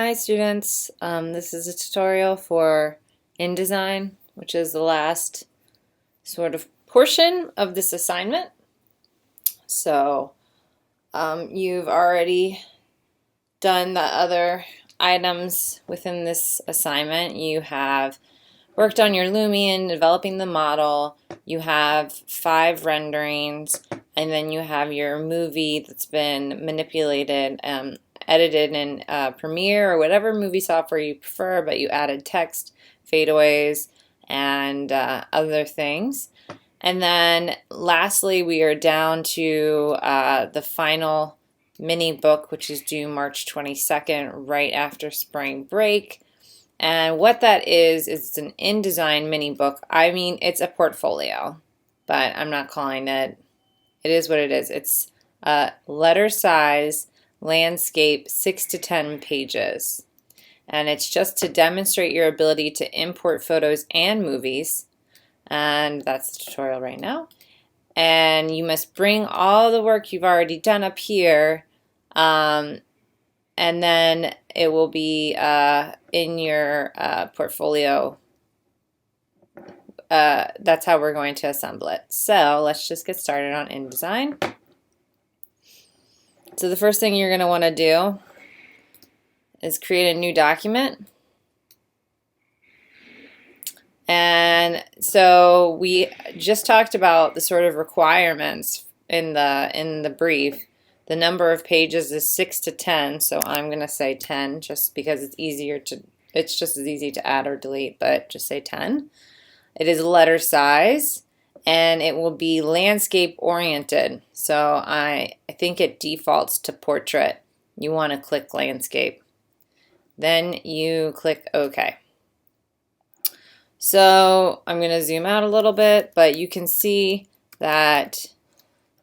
Hi students, this is a tutorial for InDesign, which is the last sort of portion of this assignment. So you've already done the other items within this assignment. You have worked on your Lumion, developing the model, you have 5 renderings, and then you have your movie that's been manipulated, edited in Premiere or whatever movie software you prefer, but you added text, fadeaways, and other things. And then lastly, we are down to the final mini book, which is due March 22nd, right after spring break. And what that is it's an InDesign mini book. I mean, it's a portfolio, but I'm not calling it. It is what it is. It's a letter size landscape, 6 to 10 pages. And it's just to demonstrate your ability to import photos and movies. And that's the tutorial right now. And you must bring all the work you've already done up here, and then it will be in your portfolio. That's how we're going to assemble it. So let's just get started on InDesign. So the first thing you're going to want to do is create a new document. And so we just talked about the sort of requirements in the brief. The number of pages is 6 to 10, so I'm going to say 10 just because it's just as easy to add or delete, but just say 10. It is letter size, and it will be landscape oriented. So I think it defaults to portrait. You want to click landscape. Then you click OK. So I'm going to zoom out a little bit, but you can see that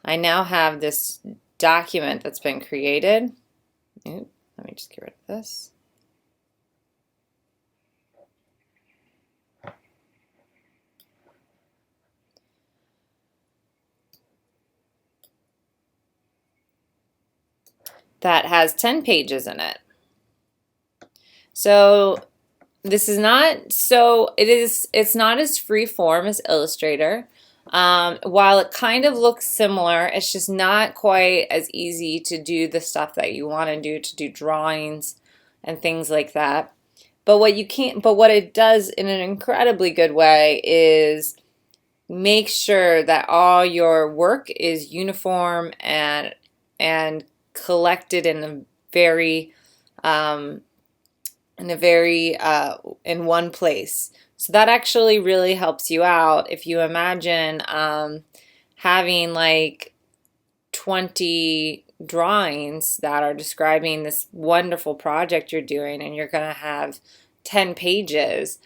I now have this document that's been created. Oops, let me just get rid of this. That has 10 pages in it. So this is not, it's not as free form as Illustrator. While it kind of looks similar, it's just not quite as easy to do the stuff that you want to do drawings and things like that. But what it does in an incredibly good way is make sure that all your work is uniform and collected in a very in one place. So that actually really helps you out if you imagine having like 20 drawings that are describing this wonderful project you're doing, and you're going to have 10 pages.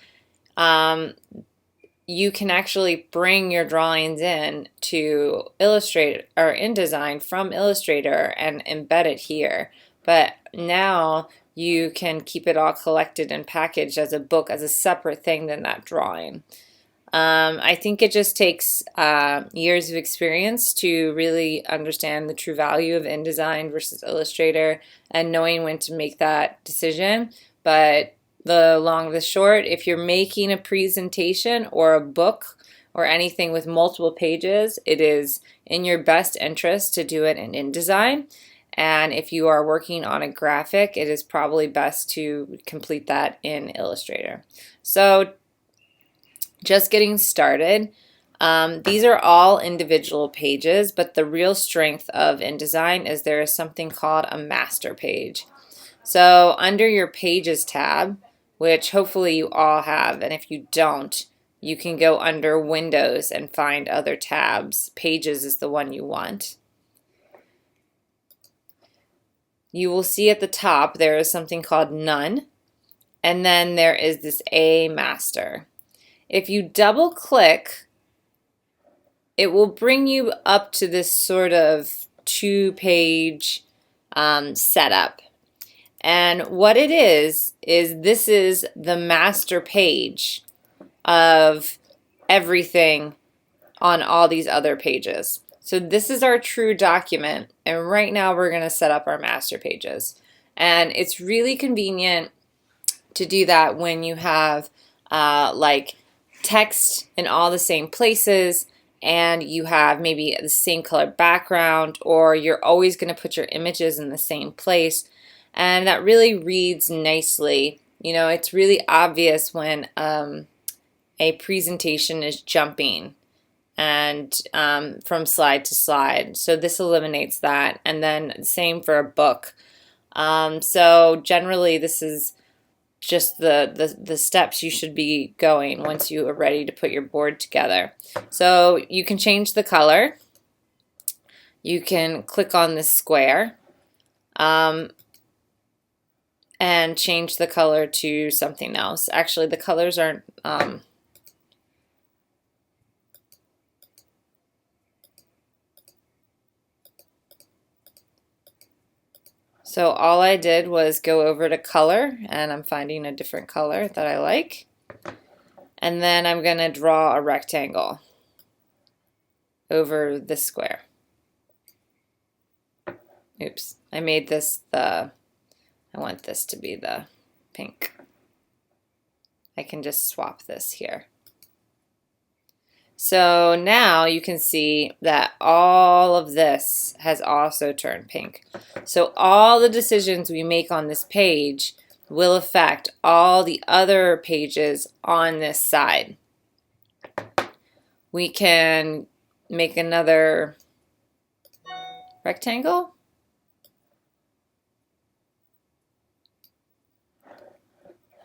You can actually bring your drawings in to Illustrator or InDesign from Illustrator and embed it here. But now you can keep it all collected and packaged as a book, as a separate thing than that drawing. I think it just takes years of experience to really understand the true value of InDesign versus Illustrator and knowing when to make that decision. But the long, the short, if you're making a presentation or a book or anything with multiple pages, it is in your best interest to do it in InDesign. And if you are working on a graphic, it is probably best to complete that in Illustrator. So just getting started. These are all individual pages, but the real strength of InDesign is there is something called a master page. So under your Pages tab, which hopefully you all have, and if you don't, you can go under Windows and find other tabs. Pages is the one you want. You will see at the top there is something called None, and then there is this A Master. If you double click, it will bring you up to this sort of 2-page setup. And what it is this is the master page of everything on all these other pages. So this is our true document, and right now we're going to set up our master pages. And it's really convenient to do that when you have like text in all the same places and you have maybe the same color background, or you're always going to put your images in the same place, and that really reads nicely. You know, it's really obvious when a presentation is jumping and from slide to slide. So this eliminates that, and then same for a book. So generally this is just the steps you should be going once you are ready to put your board together. So you can change the color. You can click on this square and change the color to something else. Actually, the colors aren't so all I did was go over to color, and I'm finding a different color that I like. And then I'm going to draw a rectangle over this square. Oops, I made this I want this to be the pink. I can just swap this here. So now you can see that all of this has also turned pink. So all the decisions we make on this page will affect all the other pages on this side. We can make another rectangle.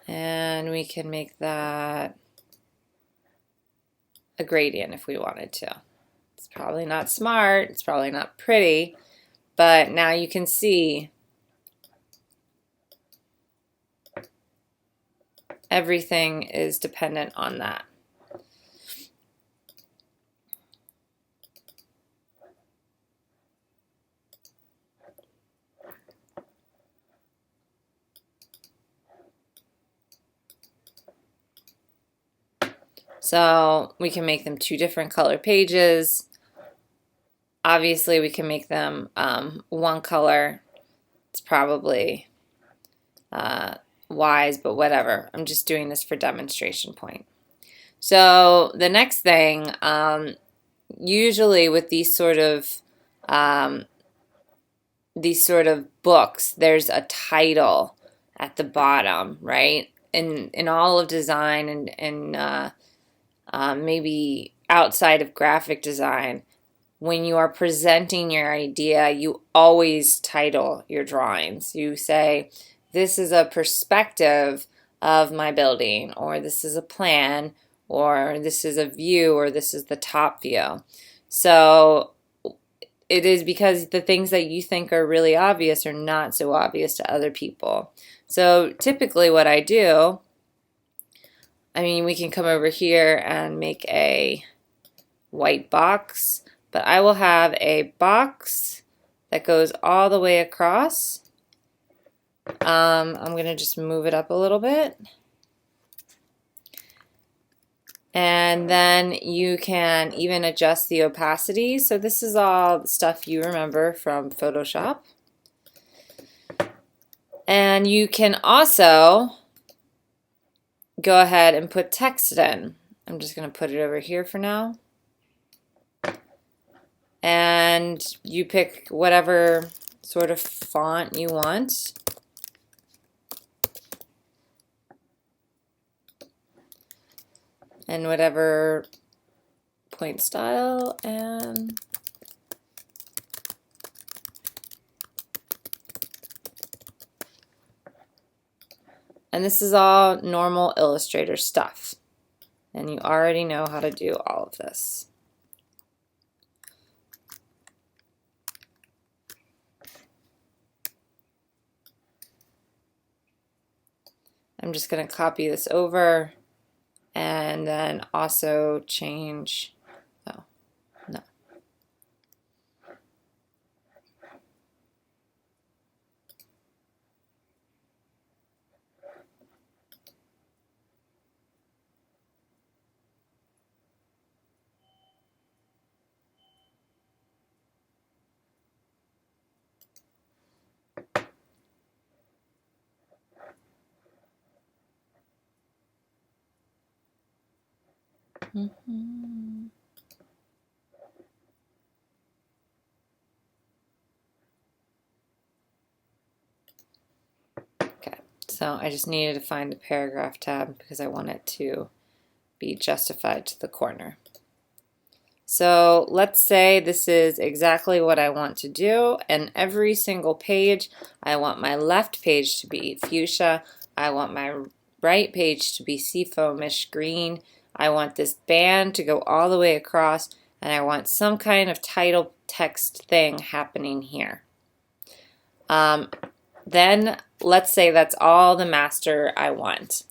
And we can make that a gradient if we wanted to. It's probably not smart, it's probably not pretty, but now you can see everything is dependent on that. So we can make them two different color pages. Obviously we can make them one color. It's probably wise, but whatever. I'm just doing this for demonstration point. So the next thing, usually with these sort of books, there's a title at the bottom, right? In all of design and maybe outside of graphic design, when you are presenting your idea, you always title your drawings. You say, this is a perspective of my building, or this is a plan, or this is a view, or this is the top view. So it is because the things that you think are really obvious are not so obvious to other people. So typically what I do, I mean, we can come over here and make a white box, but I will have a box that goes all the way across. I'm going to just move it up a little bit. And then you can even adjust the opacity. So this is all the stuff you remember from Photoshop. And you can also go ahead and put text in. I'm just going to put it over here for now. And you pick whatever sort of font you want. And whatever point style, and this is all normal Illustrator stuff, and you already know how to do all of this. I'm just going to copy this over and then also change, oh, no. Mhm. Okay, so I just needed to find the paragraph tab because I want it to be justified to the corner. So let's say this is exactly what I want to do, and every single page, I want my left page to be fuchsia, I want my right page to be seafoamish green, I want this band to go all the way across, and I want some kind of title text thing happening here. Then let's say that's all the master I want.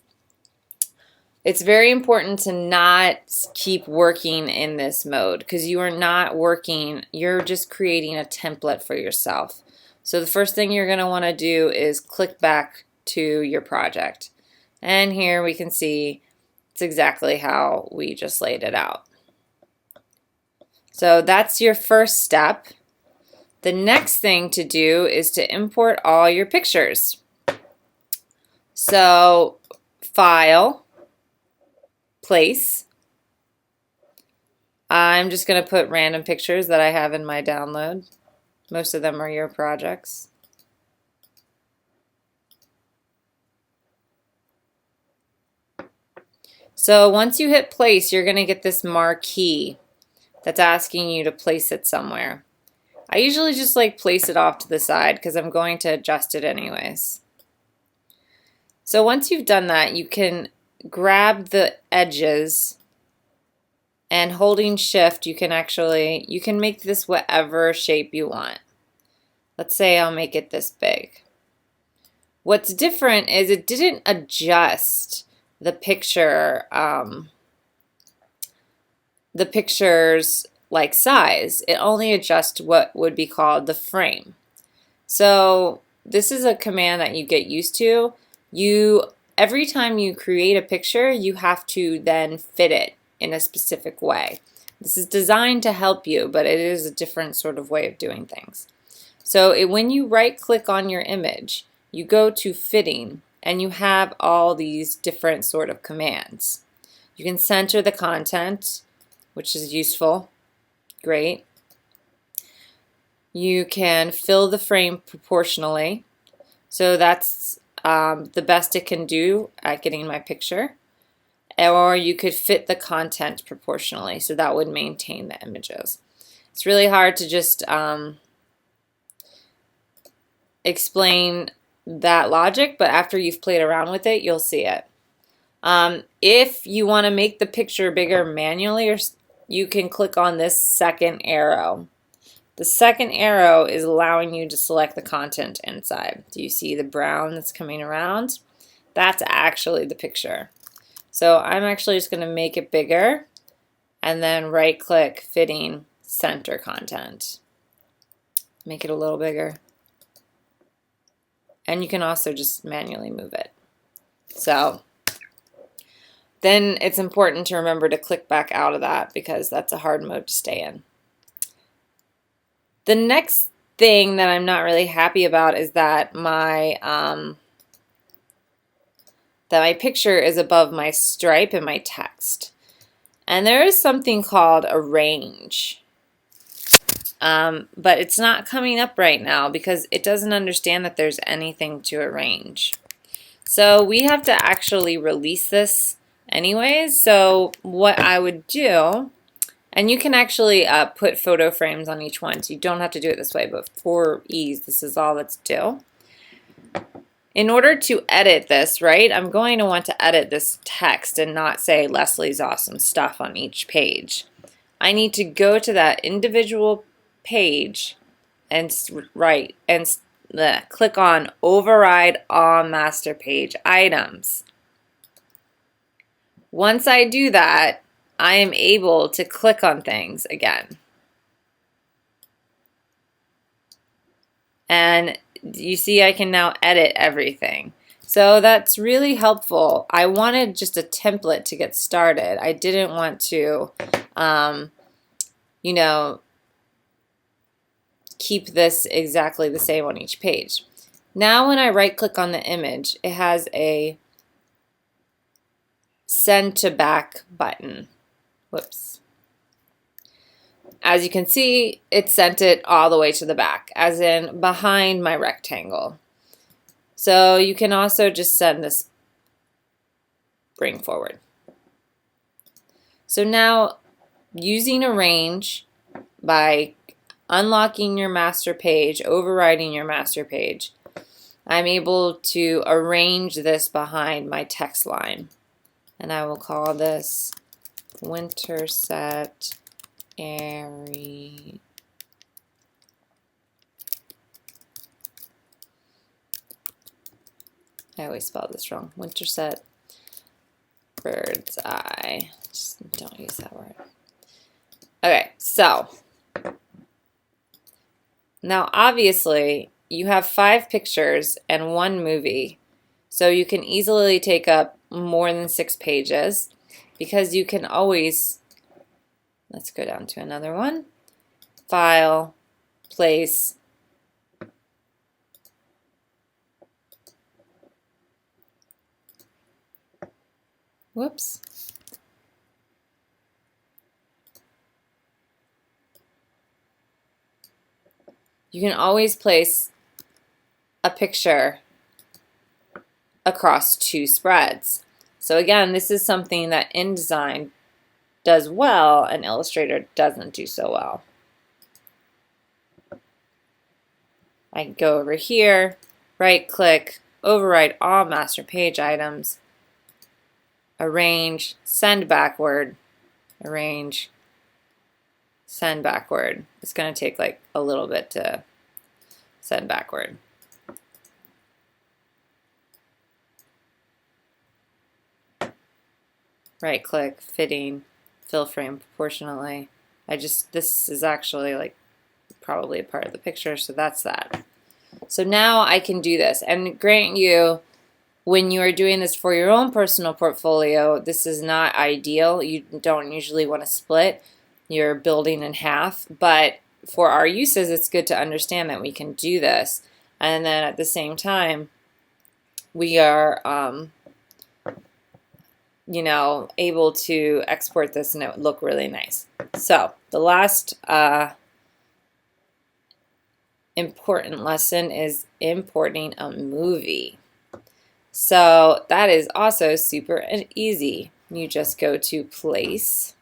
It's very important to not keep working in this mode because you are not working, you're just creating a template for yourself. So the first thing you're going to want to do is click back to your project. And here we can see it's exactly how we just laid it out. So that's your first step. The next thing to do is to import all your pictures. So File, Place. I'm just going to put random pictures that I have in my download. Most of them are your projects. So once you hit place, you're going to get this marquee that's asking you to place it somewhere. I usually just place it off to the side because I'm going to adjust it anyways. So once you've done that, you can grab the edges, and holding shift you can make this whatever shape you want. Let's say I'll make it this big. What's different is it didn't adjust the picture's size. It only adjusts what would be called the frame. So this is a command that you get used to. Every time you create a picture, you have to then fit it in a specific way. This is designed to help you, but it is a different sort of way of doing things. So when you right click on your image, you go to fitting and you have all these different sort of commands. You can center the content, which is useful. Great. You can fill the frame proportionally. So that's the best it can do at getting my picture. Or you could fit the content proportionally, so that would maintain the images. It's really hard to just explain that logic, but after you've played around with it, you'll see it. If you want to make the picture bigger manually, you can click on this second arrow. The second arrow is allowing you to select the content inside. Do you see the brown that's coming around? That's actually the picture. So I'm actually just going to make it bigger and then right click, fitting, center content. Make it a little bigger. And you can also just manually move it. So then it's important to remember to click back out of that because that's a hard mode to stay in. The next thing that I'm not really happy about is that my picture is above my stripe and my text. And there is something called arrange. But it's not coming up right now because it doesn't understand that there's anything to arrange. So we have to actually release this anyways. So what I would do, and you can actually put photo frames on each one, so you don't have to do it this way, but for ease, this is all that's due. In order to edit this, right, I'm going to want to edit this text and not say Leslie's awesome stuff on each page. I need to go to that individual page and click on Override All Master Page Items. Once I do that, I am able to click on things again. And you see I can now edit everything. So that's really helpful. I wanted just a template to get started. I didn't want to, keep this exactly the same on each page. Now when I right click on the image, it has a send to back button. Whoops. As you can see, it sent it all the way to the back, as in behind my rectangle. So you can also just send this bring forward. So now, using arrange by unlocking your master page, overriding your master page, I'm able to arrange this behind my text line. And I will call this winter set airy. I always spell this wrong. Winter set bird's eye. Just don't use that word. Okay, so now obviously you have 5 pictures and 1 movie, so you can easily take up more than 6 pages because you can always, let's go down to another one, file, place, whoops. You can always place a picture across 2 spreads. So again, this is something that InDesign does well and Illustrator doesn't do so well. I can go over here, right click, override all master page items, arrange, send backward, arrange, send backward. It's going to take like a little bit to send backward. Right click, fitting, fill frame proportionally. This is actually like probably a part of the picture, so that's that. So now I can do this, and grant you, when you are doing this for your own personal portfolio, this is not ideal. You don't usually want to split your building in half, but for our uses, it's good to understand that we can do this. And then at the same time, we are, you know, able to export this and it would look really nice. So the last important lesson is importing a movie. So that is also super and easy. You just go to place.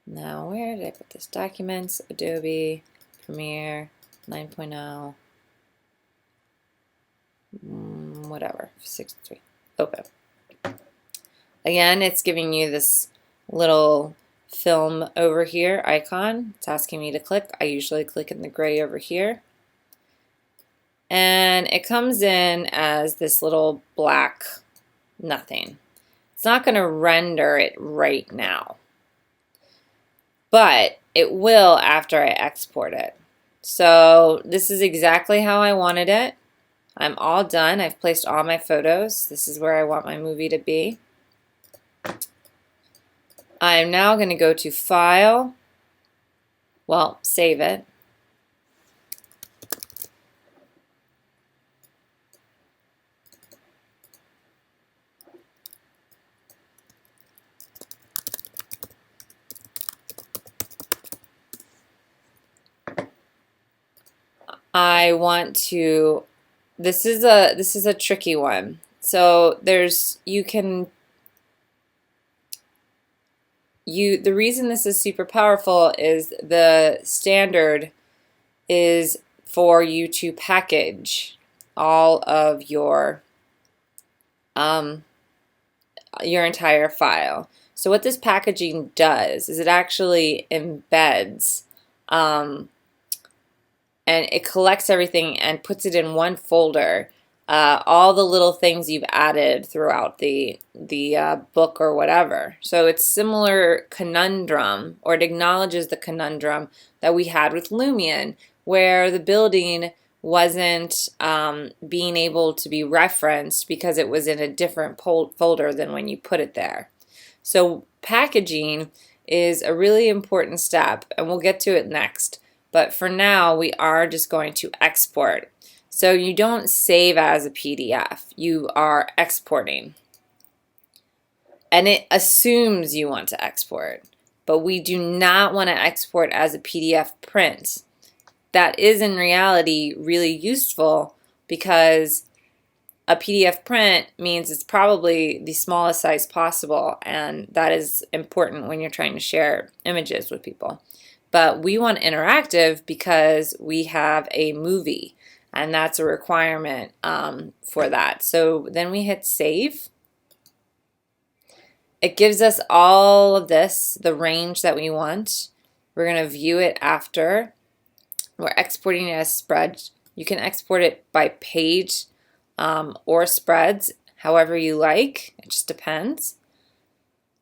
Now where did I put this? Documents, Adobe, Premiere, 9.0, whatever, 6.3, open. Again, it's giving you this little film over here icon. It's asking me to click. I usually click in the gray over here. And it comes in as this little black nothing. It's not going to render it right now, but it will after I export it. So this is exactly how I wanted it. I'm all done. I've placed all my photos. This is where I want my movie to be. I'm now going to go to File, well, save it. I want to, this is a tricky one. So the reason this is super powerful is the standard is for you to package all of your entire file. So what this packaging does is it actually embeds and it collects everything and puts it in one folder. All the little things you've added throughout the book or whatever. So it's similar conundrum, or it acknowledges the conundrum that we had with Lumion, where the building wasn't being able to be referenced because it was in a different folder than when you put it there. So packaging is a really important step, and we'll get to it next. But for now, we are just going to export. So you don't save as a PDF, you are exporting. and it assumes you want to export, but we do not want to export as a PDF print. That is in reality really useful because a PDF print means it's probably the smallest size possible, and that is important when you're trying to share images with people. But we want interactive because we have a movie, and that's a requirement for that. So then we hit save. It gives us all of this, the range that we want. We're going to view it after. We're exporting it as spread. You can export it by page or spreads, however you like. It just depends.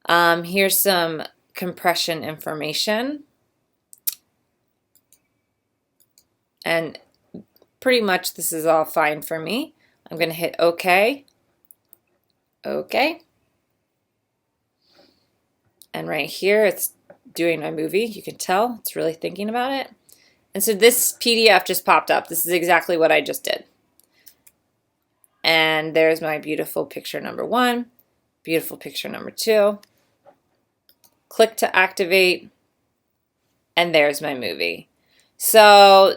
Here's some compression information. And pretty much this is all fine for me. I'm going to hit OK. OK. And right here it's doing my movie. You can tell it's really thinking about it. And so this PDF just popped up. This is exactly what I just did. And there's my beautiful picture number 1, beautiful picture number 2. Click to activate, and there's my movie. So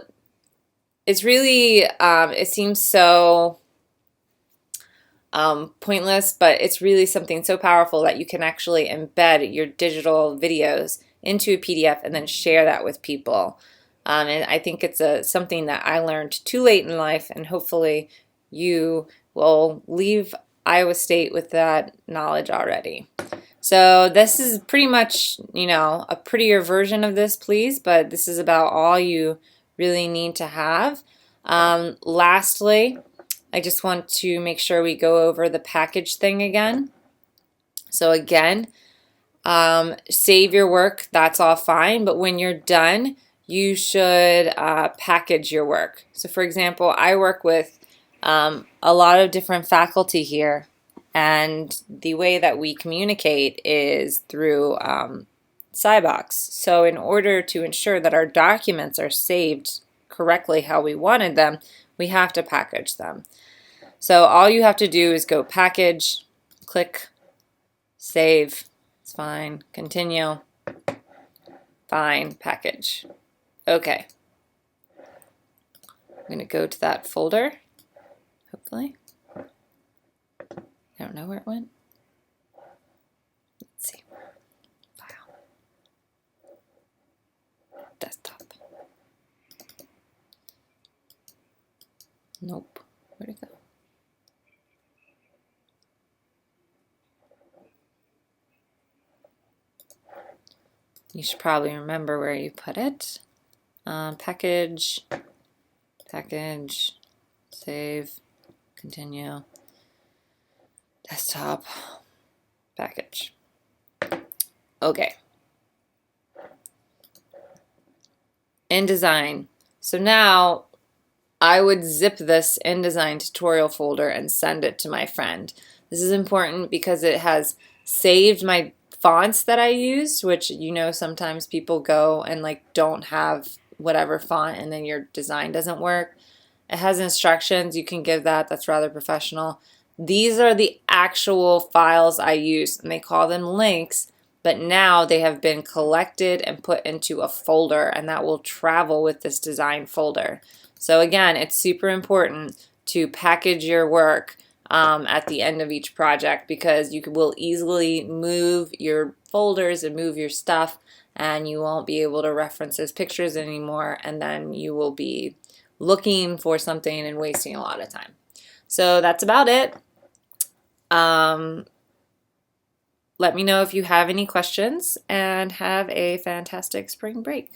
it's really, it seems so pointless, but it's really something so powerful that you can actually embed your digital videos into a PDF and then share that with people. And I think it's something that I learned too late in life, and hopefully you will leave Iowa State with that knowledge already. So this is pretty much, you know, a prettier version of this, please, but this is about all you really need to have. Lastly, I just want to make sure we go over the package thing again. So again, save your work, that's all fine, but when you're done, you should package your work. So for example, I work with a lot of different faculty here, and the way that we communicate is through Cybox. So in order to ensure that our documents are saved correctly how we wanted them, we have to package them. So all you have to do is go package, click save, it's fine, continue, fine, package. Okay, I'm going to go to that folder, hopefully. I don't know where it went. Let's see. File. Desktop. Nope. Where'd it go? You should probably remember where you put it. Package, package, save, continue, desktop, package. Okay. InDesign. So now I would zip this InDesign tutorial folder and send it to my friend. This is important because it has saved my fonts that I used, which, you know, sometimes people go and like don't have whatever font and then your design doesn't work. It has instructions, you can give that, that's rather professional. These are the actual files I use, and they call them links, but now they have been collected and put into a folder, and that will travel with this design folder. So again, it's super important to package your work at the end of each project, because you will easily move your folders and move your stuff, and you won't be able to reference those pictures anymore, and then you will be looking for something and wasting a lot of time. So that's about it. Let me know if you have any questions, and have a fantastic spring break.